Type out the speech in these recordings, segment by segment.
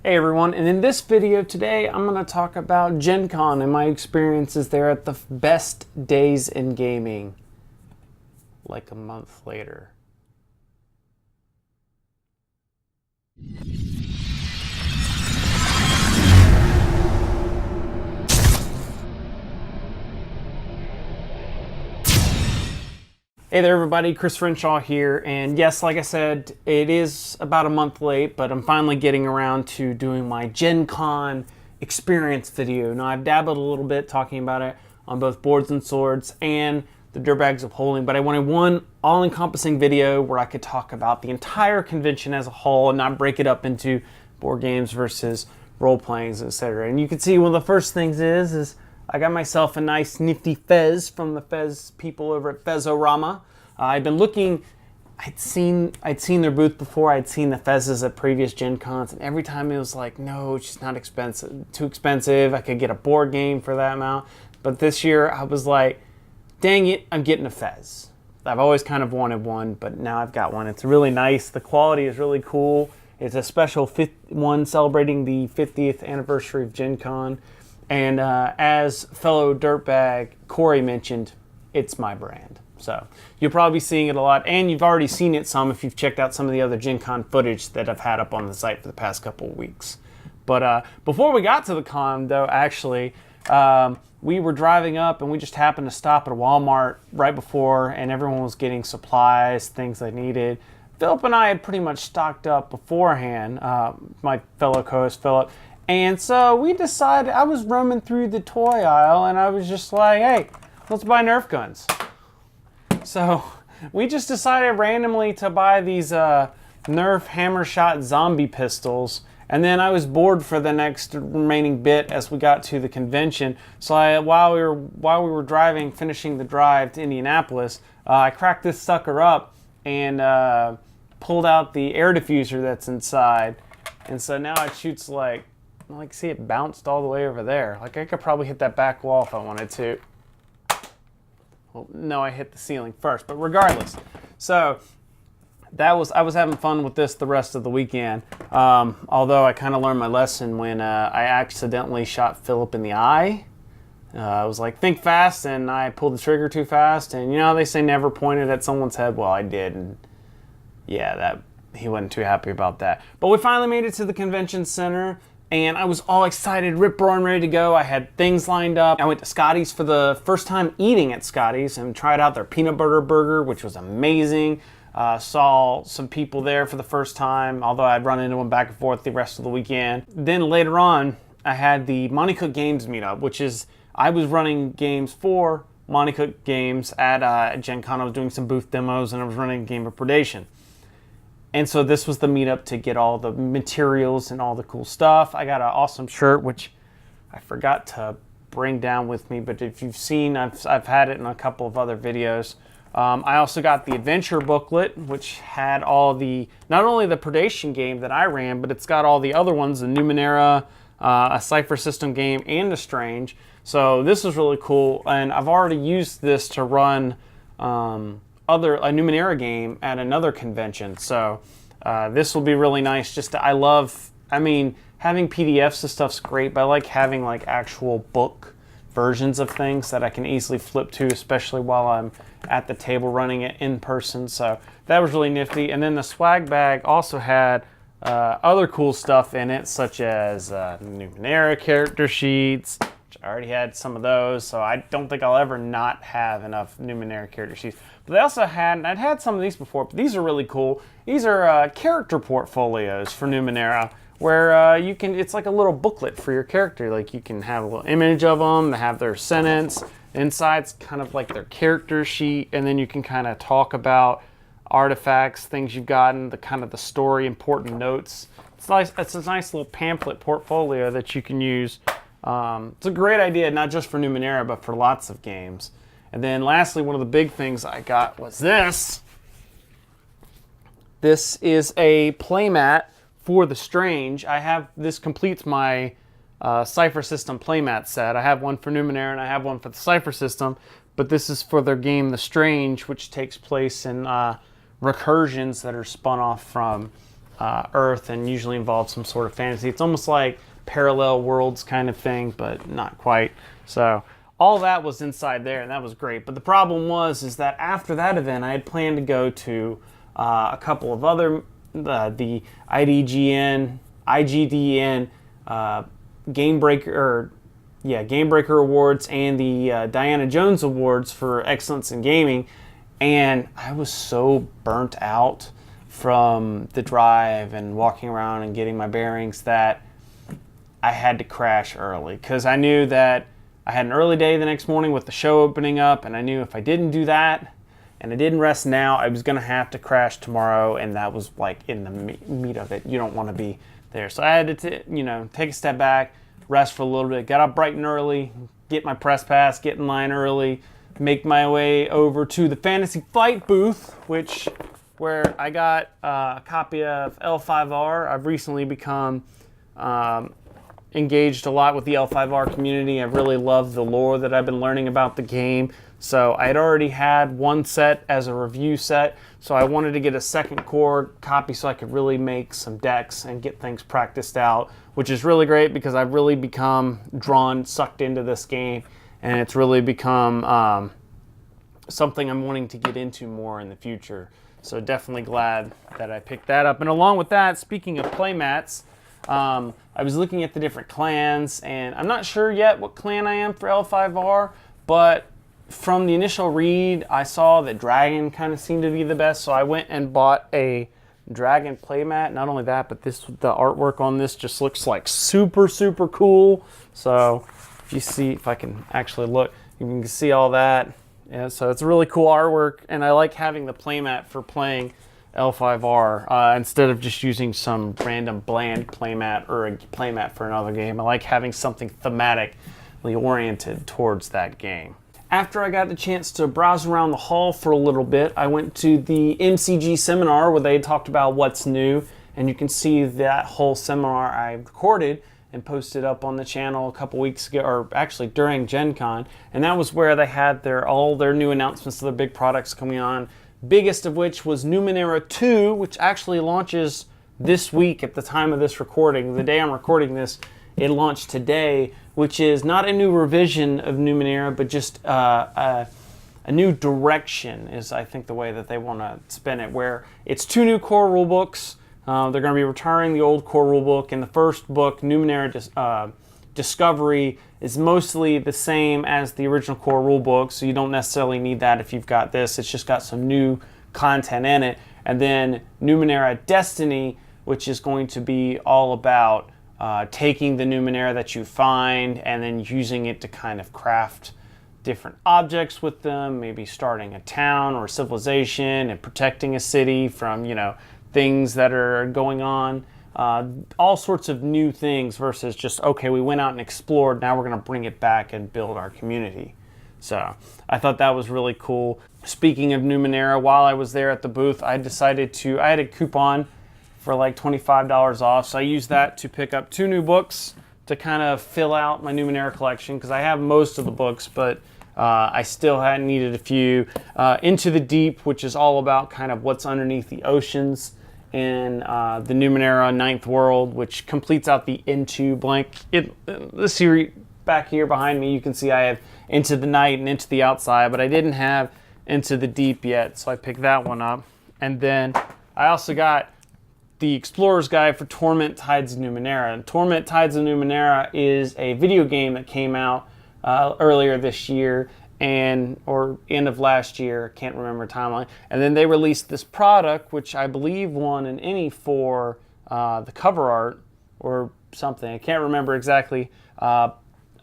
Hey everyone, and in this video today I'm going to talk about Gen Con and my experiences there at the best days in gaming, like a month later. Hey there everybody, Chris Renshaw here, and yes, like I said, it is about a month late, but I'm finally getting around to doing my Gen Con experience video. Now I've dabbled a little bit talking about it on both Boards and Swords and the Dirtbags of Holding, but I wanted one all-encompassing video where I could talk about the entire convention as a whole and not break it up into board games versus role-playings, etc. And you can see one of the first things is I got myself a nice nifty fez from the Fez people over at Fezorama. I've been looking, I'd seen their booth before, I'd seen the Fezes at previous Gen Cons, and every time it was like, no, it's just not expensive, too expensive, I could get a board game for that amount. But this year I was like, dang it, I'm getting a Fez. I've always kind of wanted one, but now I've got one. It's really nice, the quality is really cool. It's a special one celebrating the 50th anniversary of Gen Con. And as fellow dirtbag Corey mentioned, it's my brand. So you'll probably be seeing it a lot, and you've already seen it some if you've checked out some of the other Gen Con footage that I've had up on the site for the past couple of weeks. But before we got to the con, though, actually, we were driving up and we just happened to stop at a Walmart right before, and everyone was getting supplies, things they needed. Philip and I had pretty much stocked up beforehand, my fellow co-host Philip. And so we decided, I was roaming through the toy aisle and I was just like, hey, let's buy Nerf Guns. So we just decided randomly to buy these Nerf Hammer Shot zombie pistols. And then I was bored for the next remaining bit as we got to the convention. So while we were driving, finishing the drive to Indianapolis, I cracked this sucker up and pulled out the air diffuser that's inside. And so now it shoots like see it bounced all the way over there. Like I could probably hit that back wall if I wanted to. Well, no, I hit the ceiling first, but regardless. So I was having fun with this the rest of the weekend. Although I kind of learned my lesson when I accidentally shot Philip in the eye. I was like, think fast, and I pulled the trigger too fast. And you know, they say never point it at someone's head. Well, I did, and yeah, he wasn't too happy about that. But we finally made it to the convention center. And I was all excited, rip-roaring, ready to go. I had things lined up. I went to Scotty's for the first time eating at Scotty's and tried out their peanut butter burger, which was amazing. Saw some people there for the first time, although I'd run into them back and forth the rest of the weekend. Then later on, I had the Monte Cook Games meetup, which is, I was running games for Monte Cook Games at Gen Con. I was doing some booth demos and I was running a game of Predation. And so this was the meetup to get all the materials and all the cool stuff. I got an awesome shirt, which I forgot to bring down with me, but if you've seen, I've had it in a couple of other videos. I also got the adventure booklet, which had all the, not only the Predation game that I ran, but it's got all the other ones, the Numenera, a Cypher System game, and a Strange. So this was really cool, and I've already used this to run a Numenera game at another convention. So this will be really nice. I mean, having PDFs and stuff's great, but I like having like actual book versions of things that I can easily flip to, especially while I'm at the table running it in person. So that was really nifty. And then the swag bag also had other cool stuff in it, such as Numenera character sheets. I already had some of those, so I don't think I'll ever not have enough Numenera character sheets. But they also had, and I'd had some of these before, but these are really cool. These are character portfolios for Numenera, where you can, it's like a little booklet for your character. Like you can have a little image of them, they have their sentence. Inside's kind of like their character sheet, and then you can kind of talk about artifacts, things you've gotten, the kind of the story, important notes. It's nice. It's a nice little pamphlet portfolio that you can use. It's a great idea, not just for Numenera, but for lots of games. And then lastly, one of the big things I got was this. This is a playmat for the Strange. This completes my Cypher System playmat set. I have one for Numenera and I have one for the Cypher System, but this is for their game The Strange, which takes place in recursions that are spun off from Earth and usually involves some sort of fantasy. It's almost like parallel worlds kind of thing, but not quite. So all that was inside there, and that was great. But the problem is that after that event, I had planned to go to a couple of other, the IGDN Game Breaker Awards and the Diana Jones Awards for Excellence in Gaming, and I was so burnt out from the drive and walking around and getting my bearings that I had to crash early, because I knew that I had an early day the next morning with the show opening up, and I knew if I didn't do that and I didn't rest now, I was going to have to crash tomorrow, and that was like in the meat of it. You don't want to be there. So I had to take a step back, rest for a little bit, got up bright and early, get my press pass, get in line early, make my way over to the Fantasy Flight booth, where I got a copy of L5R. I've recently become engaged a lot with the L5R community. I really love the lore that I've been learning about the game. So I had already had one set as a review set, so I wanted to get a second core copy so I could really make some decks and get things practiced out, which is really great because I've really become sucked into this game, and it's really become something I'm wanting to get into more in the future. So definitely glad that I picked that up. And along with that, speaking of playmats, I was looking at the different clans, and I'm not sure yet what clan I am for L5R, but from the initial read, I saw that Dragon kind of seemed to be the best, so I went and bought a Dragon playmat. Not only that, but the artwork on this just looks like super, super cool. So if I can actually look, you can see all that. Yeah, so it's a really cool artwork, and I like having the playmat for playing L5R instead of just using some random bland playmat or a playmat for another game. I like having something thematically oriented towards that game. After I got the chance to browse around the hall for a little bit, I went to the MCG Seminar where they talked about what's new, and you can see that whole seminar I recorded and posted up on the channel a couple weeks ago, or actually during Gen Con, and that was where they had all their new announcements of their big products coming on, biggest of which was Numenera 2, which actually launches this week at the time of this recording. The day I'm recording this, it launched today, which is not a new revision of Numenera, but just a new direction is, I think, the way that they want to spin it, where it's 2 new core rulebooks. They're going to be retiring the old core rulebook. In the first book, Numenera Discovery is mostly the same as the original core rulebook, so you don't necessarily need that if you've got this. It's just got some new content in it. And then Numenera Destiny, which is going to be all about taking the Numenera that you find and then using it to kind of craft different objects with them, maybe starting a town or a civilization and protecting a city from, things that are going on. All sorts of new things versus just, okay, we went out and explored, now we're going to bring it back and build our community. So I thought that was really cool. Speaking of Numenera, while I was there at the booth, I had a coupon for like $25 off, so I used that to pick up 2 new books to kind of fill out my Numenera collection, because I have most of the books, but I still had needed a few. Into the Deep, which is all about kind of what's underneath the oceans in the Numenera 9th World, which completes out the Into blank. The series back here behind me, you can see I have Into the Night and Into the Outside, but I didn't have Into the Deep yet, so I picked that one up. And then I also got the Explorer's Guide for Torment Tides of Numenera. And Torment Tides of Numenera is a video game that came out earlier this year, or end of last year, can't remember timeline. And then they released this product, which I believe won an Emmy for the cover art or something. I can't remember exactly. I'll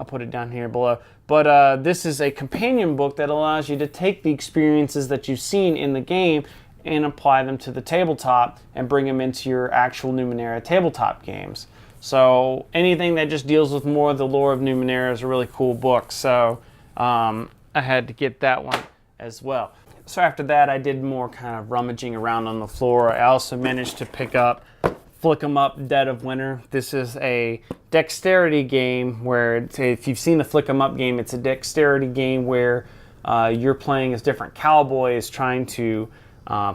put it down here below. But this is a companion book that allows you to take the experiences that you've seen in the game and apply them to the tabletop and bring them into your actual Numenera tabletop games. So anything that just deals with more of the lore of Numenera is a really cool book. So I had to get that one as well. So after that, I did more kind of rummaging around on the floor. I also managed to pick up Flick 'em Up Dead of Winter. This is a dexterity game where, if you've seen the Flick 'em Up game, it's a dexterity game where you're playing as different cowboys trying to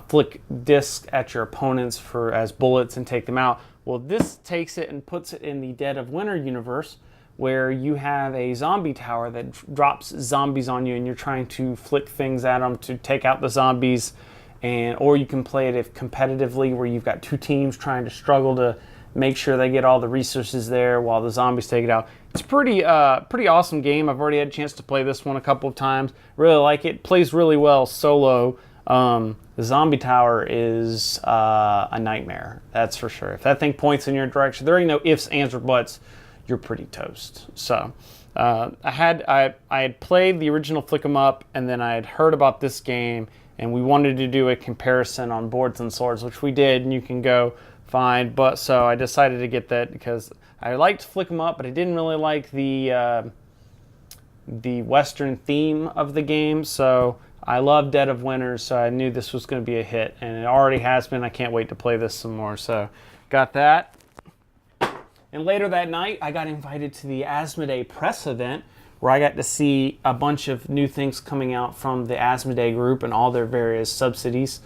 flick discs at your opponents as bullets and take them out. Well, this takes it and puts it in the Dead of Winter universe, where you have a zombie tower that drops zombies on you and you're trying to flick things at them to take out the zombies. Or you can play it competitively, where you've got two teams trying to struggle to make sure they get all the resources there while the zombies take it out. It's pretty awesome game. I've already had a chance to play this one a couple of times. Really like it. Plays really well solo. The zombie tower is a nightmare, that's for sure. If that thing points in your direction, there ain't no ifs, ands, or buts. You're pretty toast. So I had played the original Flick 'em Up, and then I had heard about this game, and we wanted to do a comparison on Boards and Swords, which we did, and you can go find. But so I decided to get that because I liked Flick 'em Up, but I didn't really like the Western theme of the game. So I love Dead of Winter, so I knew this was going to be a hit, and it already has been. I can't wait to play this some more. So got that. And later that night, I got invited to the Asmodee press event, where I got to see a bunch of new things coming out from the Asmodee group and all their various subsidies,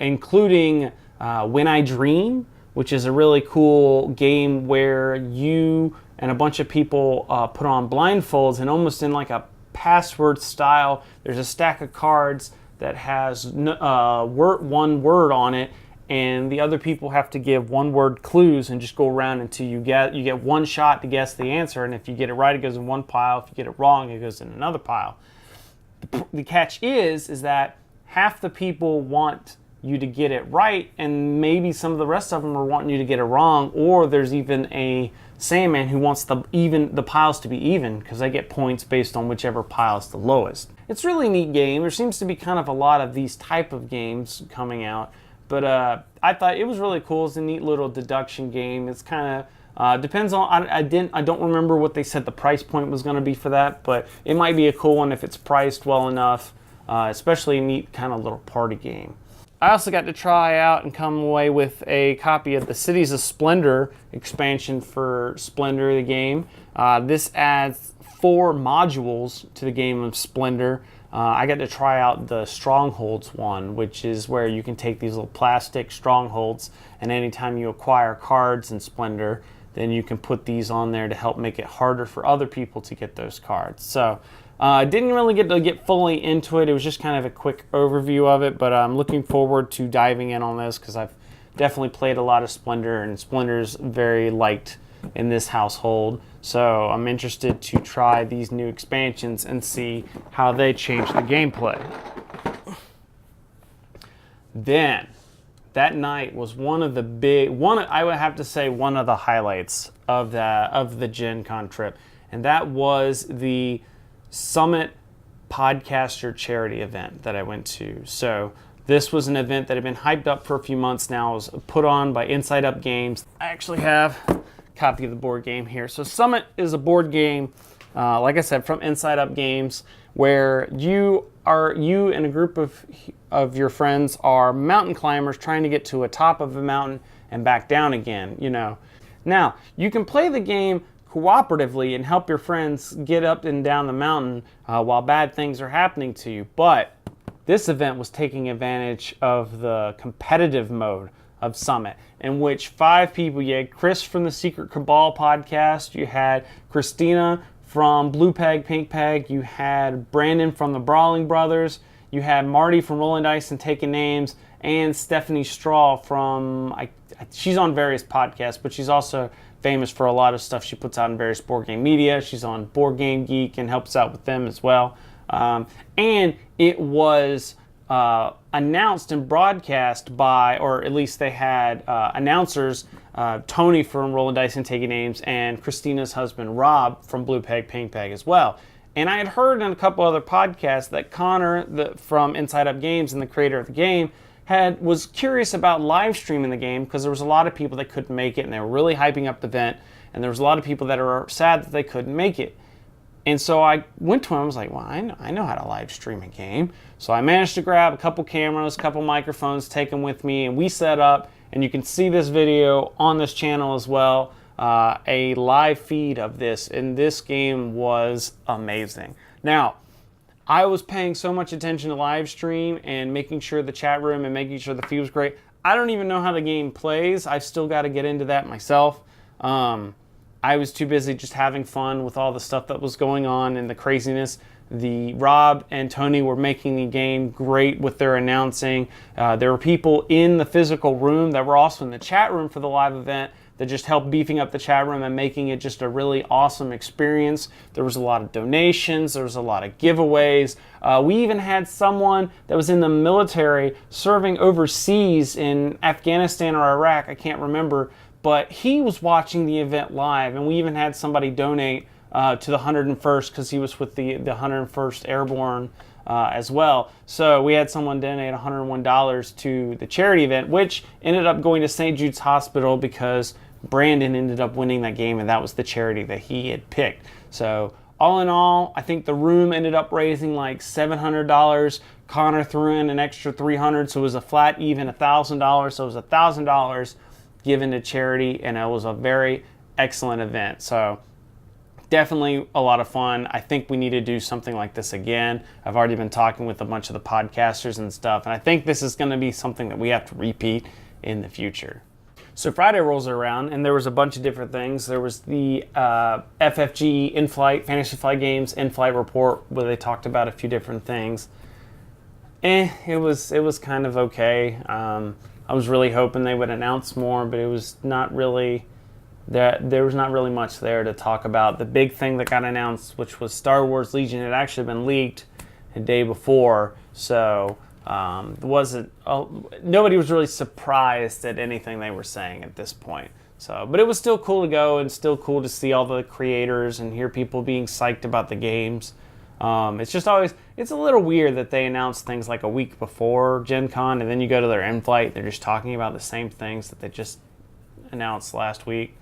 including When I Dream, which is a really cool game where you and a bunch of people put on blindfolds, and almost in like a password style, there's a stack of cards that has one word on it, and the other people have to give one-word clues and just go around until you get one shot to guess the answer. And if you get it right, it goes in one pile. If you get it wrong, it goes in another pile. The catch is that half the people want you to get it right, and maybe some of the rest of them are wanting you to get it wrong. Or there's even a Sandman who wants the piles to be even, because they get points based on whichever pile is the lowest. It's a really neat game. There seems to be kind of a lot of these type of games coming out. But I thought it was really cool. It's a neat little deduction game. It's kind of depends on. I don't remember what they said the price point was going to be for that, but it might be a cool one if it's priced well enough. Especially a neat kind of little party game. I also got to try out and come away with a copy of the Cities of Splendor expansion for Splendor, the game. This adds 4 modules to the game of Splendor. I got to try out the Strongholds one, which is where you can take these little plastic strongholds, and anytime you acquire cards in Splendor, then you can put these on there to help make it harder for other people to get those cards. So I didn't really get to get fully into it. It was just kind of a quick overview of it, but I'm looking forward to diving in on this because I've definitely played a lot of Splendor, and Splendor's very liked in this household. So I'm interested to try these new expansions and see how they change the gameplay. Then, that night was I would have to say one of the highlights of the Gen Con trip, and that was the Summit Podcaster charity event that I went to. So this was an event that had been hyped up for a few months now. It was put on by Inside Up Games. I actually have copy of the board game here. So Summit is a board game, like I said, from Inside Up Games, where you and a group of your friends are mountain climbers trying to get to a top of a mountain and back down again, you know. Now, you can play the game cooperatively and help your friends get up and down the mountain while bad things are happening to you, but this event was taking advantage of the competitive mode of Summit, in which 5 people, you had Chris from the Secret Cabal podcast, you had Christina from Blue Peg, Pink Peg, you had Brandon from the Brawling Brothers, you had Marty from Rolling Dice and Taking Names, and Stephanie Straw from, she's on various podcasts, but she's also famous for a lot of stuff she puts out in various board game media. She's on Board Game Geek and helps out with them as well. And it was announced and broadcast by, or at least they had announcers, Tony from Rolling Dice and Taking Names, and Christina's husband Rob from Blue Peg, Pink Peg as well. And I had heard in a couple other podcasts that Connor from Inside Up Games and the creator of the game was curious about live streaming the game, because there was a lot of people that couldn't make it, and they were really hyping up the event, and there was a lot of people that are sad that they couldn't make it. And so I went to him, I was like, well, I know how to live stream a game. So I managed to grab a couple cameras, a couple microphones, take them with me, and we set up, and you can see this video on this channel as well, a live feed of this, and this game was amazing. Now, I was paying so much attention to live stream and making sure the chat room and making sure the feed was great. I don't even know how the game plays. I've still got to get into that myself. I was too busy just having fun with all the stuff that was going on and the craziness. Rob and Tony were making the game great with their announcing. There were people in the physical room that were also in the chat room for the live event that just helped beefing up the chat room and making it just a really awesome experience. There was a lot of donations. There was a lot of giveaways. We even had someone that was in the military serving overseas in Afghanistan or Iraq. I can't remember. But he was watching the event live, and we even had somebody donate to the 101st because he was with the 101st Airborne as well. So we had someone donate $101 to the charity event, which ended up going to St. Jude's Hospital because Brandon ended up winning that game, and that was the charity that he had picked. So all in all, I think the room ended up raising like $700. Connor threw in an extra $300, so it was a flat even $1,000. So it was $1,000 given to charity, and it was a very excellent event. So definitely a lot of fun. I think we need to do something like this again. I've already been talking with a bunch of the podcasters and stuff, and I think this is going to be something that we have to repeat in the future. So Friday rolls around, and there was a bunch of different things. There was the FFG Inflight, Fantasy Flight Games Inflight Report, where they talked about a few different things. It was kind of okay. I was really hoping they would announce more, but it was not really... There was not really much there to talk about. The big thing that got announced, which was Star Wars Legion, had actually been leaked a day before, so nobody was really surprised at anything they were saying at this point. So, but it was still cool to go and still cool to see all the creators and hear people being psyched about the games. It's just always, it's a little weird that they announce things like a week before Gen Con, and then you go to their in-flight, they're just talking about the same things that they just announced last week.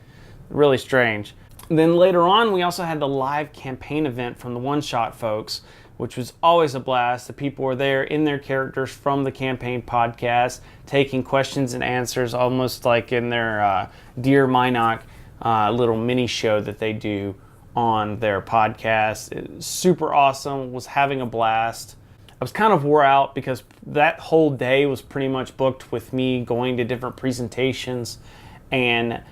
Really strange. Then later on, we also had the live campaign event from the Oneshot folks, which was always a blast. The people were there in their characters from the campaign podcast, taking questions and answers, almost like in their Dear Minoc little mini show that they do on their podcast. It was super awesome, was having a blast. I was kind of wore out because that whole day was pretty much booked with me going to different presentations and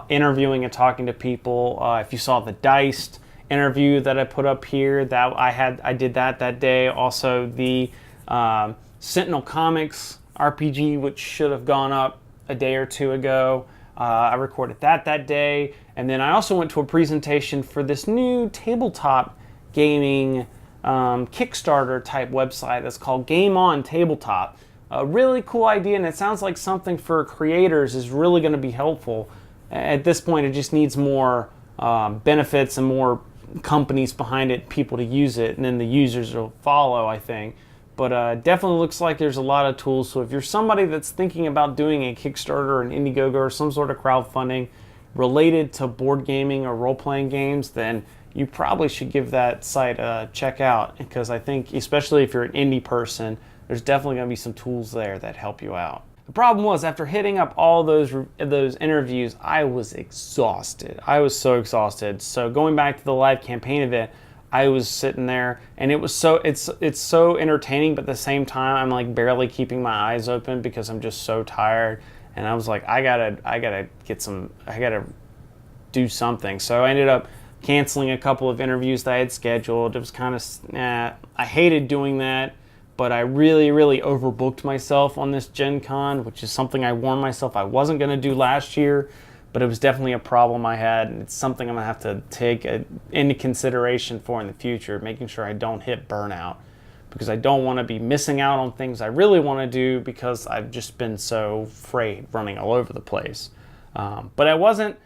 interviewing and talking to people. If you saw the Diced interview that I put up here, that I did that day. Also the Sentinel Comics RPG, which should have gone up a day or two ago. I recorded that day. And then I also went to a presentation for this new tabletop gaming Kickstarter type website that's called Game On Tabletop. A really cool idea, and it sounds like something for creators is really going to be helpful. At this point, it just needs more benefits and more companies behind it, people to use it, and then the users will follow, I think. But definitely looks like there's a lot of tools. So if you're somebody that's thinking about doing a Kickstarter or an Indiegogo or some sort of crowdfunding related to board gaming or role-playing games, then you probably should give that site a check out, because I think, especially if you're an indie person, there's definitely going to be some tools there that help you out. The problem was, after hitting up all those interviews, I was exhausted. I was so exhausted. So going back to the live campaign event, I was sitting there, and it's so entertaining, but at the same time, I'm like barely keeping my eyes open because I'm just so tired. And I was like, I gotta do something. So I ended up canceling a couple of interviews that I had scheduled. It was kind of, I hated doing that. But I really, really overbooked myself on this Gen Con, which is something I warned myself I wasn't going to do last year, but it was definitely a problem I had, and it's something I'm going to have to take into consideration for in the future, making sure I don't hit burnout, because I don't want to be missing out on things I really want to do because I've just been so frayed running all over the place. But I wasn't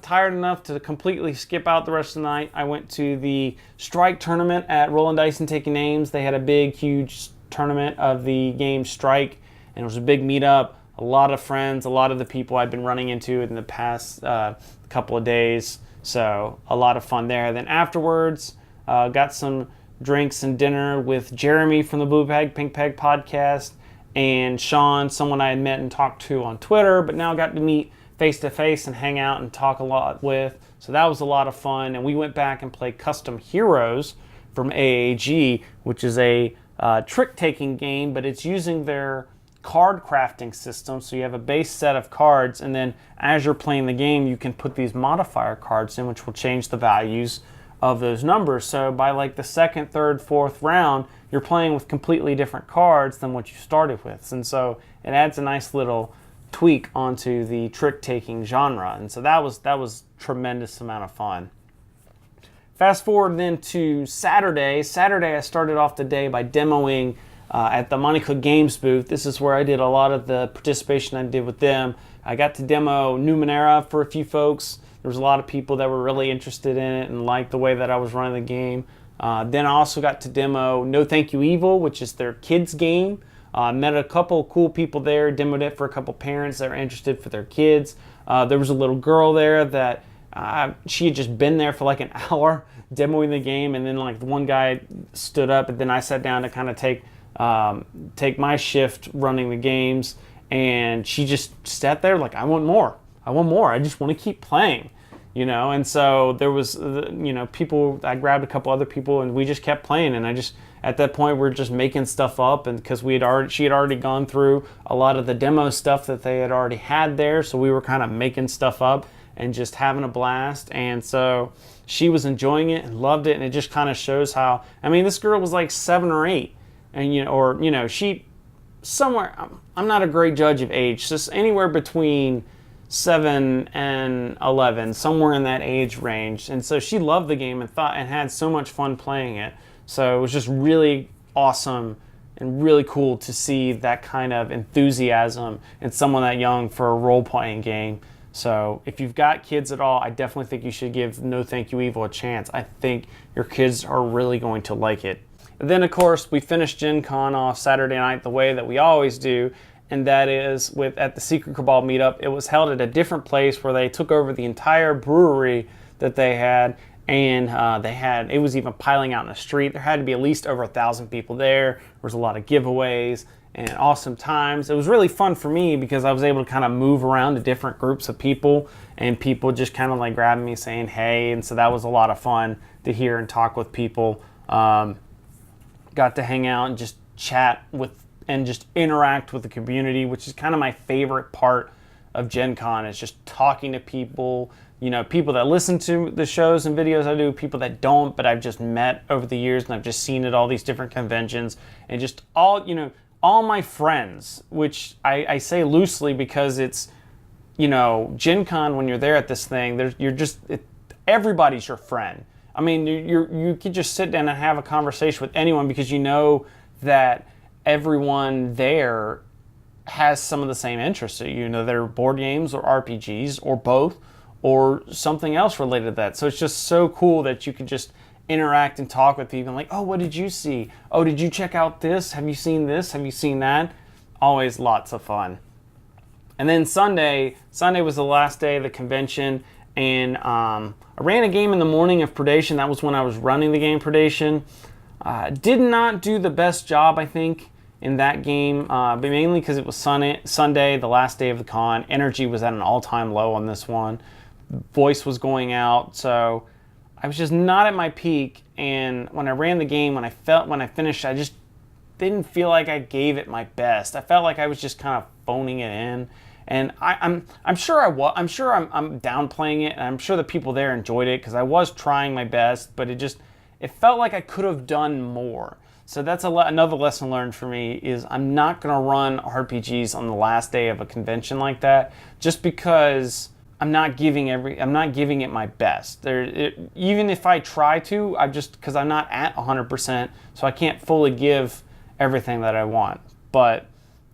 tired enough to completely skip out the rest of the night. I went to the Strike tournament at Rolling Dice and Taking Names. They had a big, huge tournament of the game Strike, and it was a big meetup. A lot of friends, a lot of the people I've been running into in the past couple of days. So a lot of fun there. Then afterwards, got some drinks and dinner with Jeremy from the Blue Peg, Pink Peg podcast, and Sean, someone I had met and talked to on Twitter, but now got to meet face-to-face and hang out and talk a lot with. So that was a lot of fun. And we went back and played Custom Heroes from AAG, which is a trick-taking game, but it's using their card crafting system. So you have a base set of cards, and then as you're playing the game, you can put these modifier cards in, which will change the values of those numbers. So by like the second, third, fourth round, you're playing with completely different cards than what you started with. And so it adds a nice little tweak onto the trick-taking genre. And so that was tremendous amount of fun. Fast forward then to Saturday. Saturday, I started off the day by demoing at the Monte Cook Games booth. This is where I did a lot of the participation I did with them. I got to demo Numenera for a few folks. There was a lot of people that were really interested in it and liked the way that I was running the game. Then I also got to demo No Thank You Evil, which is their kids game. Met a couple cool people there, demoed it for a couple parents that were interested for their kids. There was a little girl there that she had just been there for like an hour demoing the game, and then like the one guy stood up, and then I sat down to kind of take my shift running the games, and she just sat there like, I want more. I just want to keep playing, you know. And so there was, you know, people. I grabbed a couple other people, and we just kept playing. And I just, at that point, we're just making stuff up, and because she had already gone through a lot of the demo stuff that they had already had there, so we were kind of making stuff up and just having a blast. And so she was enjoying it and loved it, and it just kind of shows how. I mean, this girl was like 7 or 8, and she somewhere. I'm not a great judge of age, just anywhere between 7 and 11, somewhere in that age range. And so she loved the game and had so much fun playing it. So it was just really awesome and really cool to see that kind of enthusiasm in someone that young for a role-playing game. So if you've got kids at all, I definitely think you should give No Thank You Evil a chance. I think your kids are really going to like it. And then, of course, we finished Gen Con off Saturday night the way that we always do, and that is at the Secret Cabal meetup. It was held at a different place where they took over the entire brewery that they had, and it was even piling out in the street. There had to be at least over 1,000 people there. There was a lot of giveaways and awesome times. It was really fun for me because I was able to kind of move around to different groups of people, and people just kind of like grabbing me saying hey, and so that was a lot of fun to hear and talk with people. Got to hang out and just chat with and just interact with the community, which is kind of my favorite part of Gen Con, is just talking to people, you know, people that listen to the shows and videos I do, people that don't, but I've just met over the years and I've just seen at all these different conventions, and just all my friends, which I say loosely because it's, you know, Gen Con, when you're there at this thing, everybody's your friend. I mean, you could just sit down and have a conversation with anyone because you know that everyone there has some of the same interests. You know, they're board games or RPGs or both or something else related to that. So it's just so cool that you can just interact and talk with people like, oh, what did you see? Oh, did you check out this? Have you seen this? Have you seen that? Always lots of fun. And then Sunday was the last day of the convention, and I ran a game in the morning of Predation. That was when I was running the game Predation. Did not do the best job, I think, in that game, but mainly because it was Sunday, the last day of the con. Energy was at an all-time low on this one. Voice was going out, so I was just not at my peak. And when I ran the game, when I finished, I just didn't feel like I gave it my best. I felt like I was just kind of phoning it in. And I'm sure I'm downplaying it, and I'm sure the people there enjoyed it because I was trying my best, but it felt like I could have done more. So that's another lesson learned for me, is I'm not going to run RPGs on the last day of a convention like that, just because I'm not giving it my best. Even if I try to, because I'm not at 100%, so I can't fully give everything that I want. But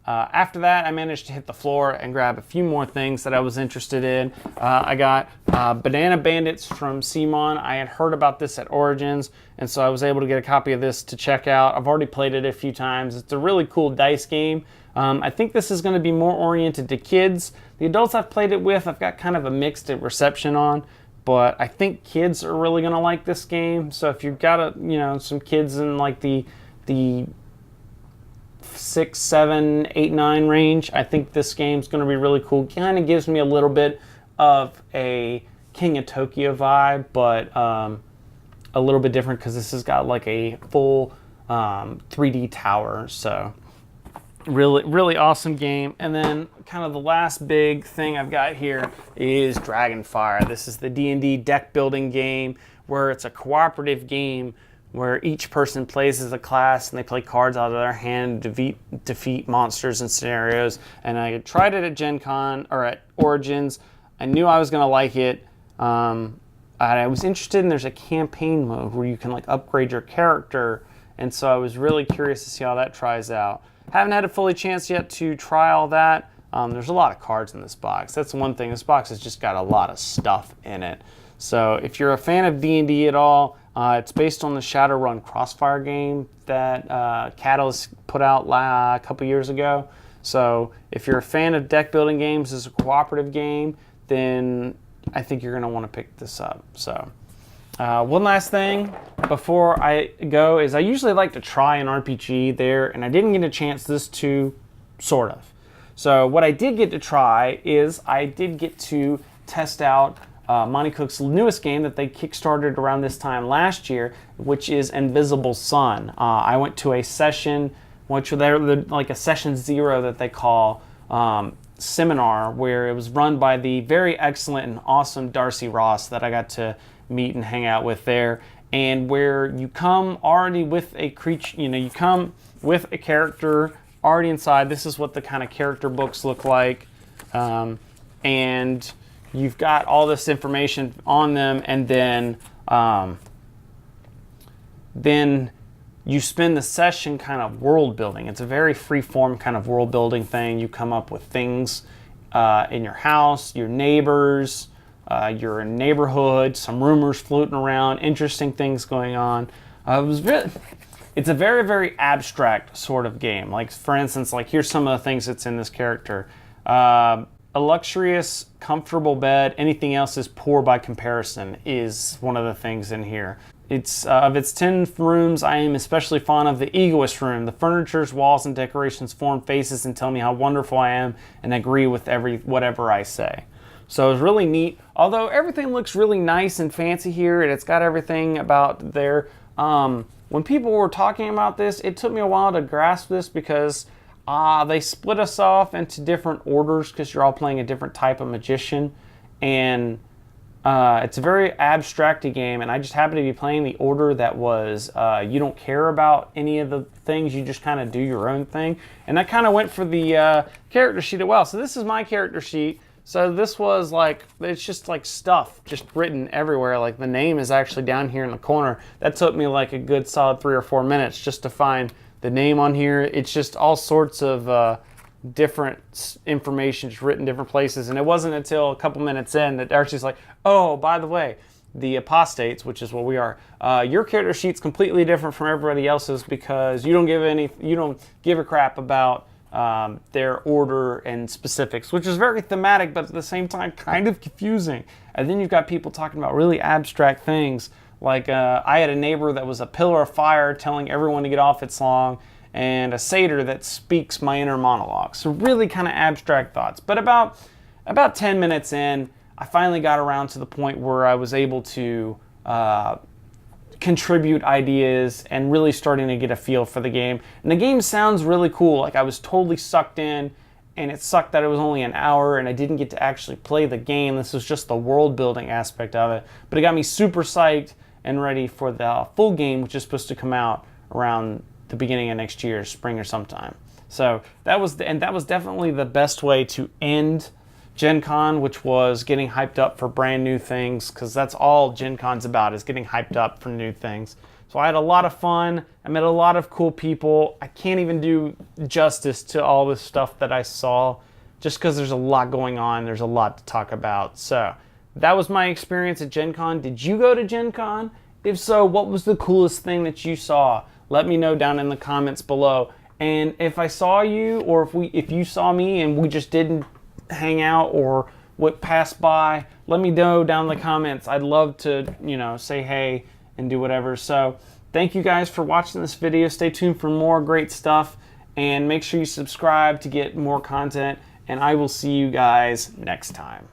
after that, I managed to hit the floor and grab a few more things that I was interested in. I got Banana Bandits from Simon. I had heard about this at Origins, and so I was able to get a copy of this to check out. I've already played it a few times. It's a really cool dice game. I think this is going to be more oriented to kids. The adults I've played it with, I've got kind of a mixed reception on, but I think kids are really going to like this game. So if you've got some kids in like the 6, 7, 8, 9 range, I think this game's going to be really cool. Kind of gives me a little bit of a King of Tokyo vibe, but a little bit different because this has got like a full 3D tower. So really awesome game. And then kind of the last big thing I've got here is Dragonfire. This is the D&D deck building game where it's a cooperative game where each person plays as a class and they play cards out of their hand to defeat monsters and scenarios. And I tried it at Gen Con, or at Origins. I knew I was going to like it. I was interested in, there's a campaign mode where you can like upgrade your character. And so I was really curious to see how that tries out. Haven't had a fully chance yet to try all that. There's a lot of cards in this box. That's one thing. This box has just got a lot of stuff in it. So if you're a fan of D&D at all, it's based on the Shadowrun Crossfire game that Catalyst put out a couple years ago. So if you're a fan of deck building games as a cooperative game, then I think you're going to want to pick this up. So one last thing before I go is I usually like to try an RPG there, and I didn't get a chance this to, sort of. So what I did get to try is I did get to test out Monty Cook's newest game that they kickstarted around this time last year, which is Invisible Sun. I went to a session, which they're like a session 0 that they call seminar, where it was run by the very excellent and awesome Darcy Ross that I got to meet and hang out with there, and where you come already with a creature, you come with a character already inside. This is what the kind of character books look like, and you've got all this information on them, and then you spend the session kind of world building. It's a very free-form kind of world building thing. You come up with things in your house, your neighbors, your neighborhood, some rumors floating around, interesting things going on. It's a very, very abstract sort of game. Like, for instance, like here's some of the things that's in this character. A luxurious, comfortable bed. Anything else is poor by comparison is one of the things in here. It's of its 10 rooms, I am especially fond of the egoist room. The furniture's walls and decorations form faces and tell me how wonderful I am and agree with whatever I say. So it's really neat. Although everything looks really nice and fancy here, and it's got everything about there. When people were talking about this, it took me a while to grasp this because they split us off into different orders because you're all playing a different type of magician, and it's a very abstract game, and I just happen to be playing the order that was you don't care about any of the things, you just kind of do your own thing, and that kind of went for the character sheet as well. So this is my character sheet. So this was like, it's just like stuff just written everywhere. Like the name is actually down here in the corner. That took me like a good solid 3 or 4 minutes just to find the name on here. It's just all sorts of different information just written different places. And it wasn't until a couple minutes in that Darcy's like, oh, by the way, the apostates, which is what we are, your character sheet's completely different from everybody else's because you don't give a crap about their order and specifics, which is very thematic, but at the same time kind of confusing. And then you've got people talking about really abstract things, like I had a neighbor that was a pillar of fire telling everyone to get off its lawn, and a satyr that speaks my inner monologue. So really kind of abstract thoughts. But about 10 minutes in, I finally got around to the point where I was able to contribute ideas and really starting to get a feel for the game. And the game sounds really cool. Like I was totally sucked in, and it sucked that it was only an hour and I didn't get to actually play the game. This was just the world building aspect of it. But it got me super psyched and ready for the full game, which is supposed to come out around the beginning of next year, spring or sometime. So that was definitely the best way to end Gen Con, which was getting hyped up for brand new things, because that's all Gen Con's about, is getting hyped up for new things. So I had a lot of fun. I met a lot of cool people. I can't even do justice to all this stuff that I saw, just because there's a lot going on. There's a lot to talk about. So that was my experience at Gen Con. Did you go to Gen Con? If so, what was the coolest thing that you saw? Let me know down in the comments below. And if I saw you, or if you saw me and we just didn't hang out or what passed by, let me know down in the comments. I'd love to, say hey and do whatever. So thank you guys for watching this video. Stay tuned for more great stuff, and make sure you subscribe to get more content, and I will see you guys next time.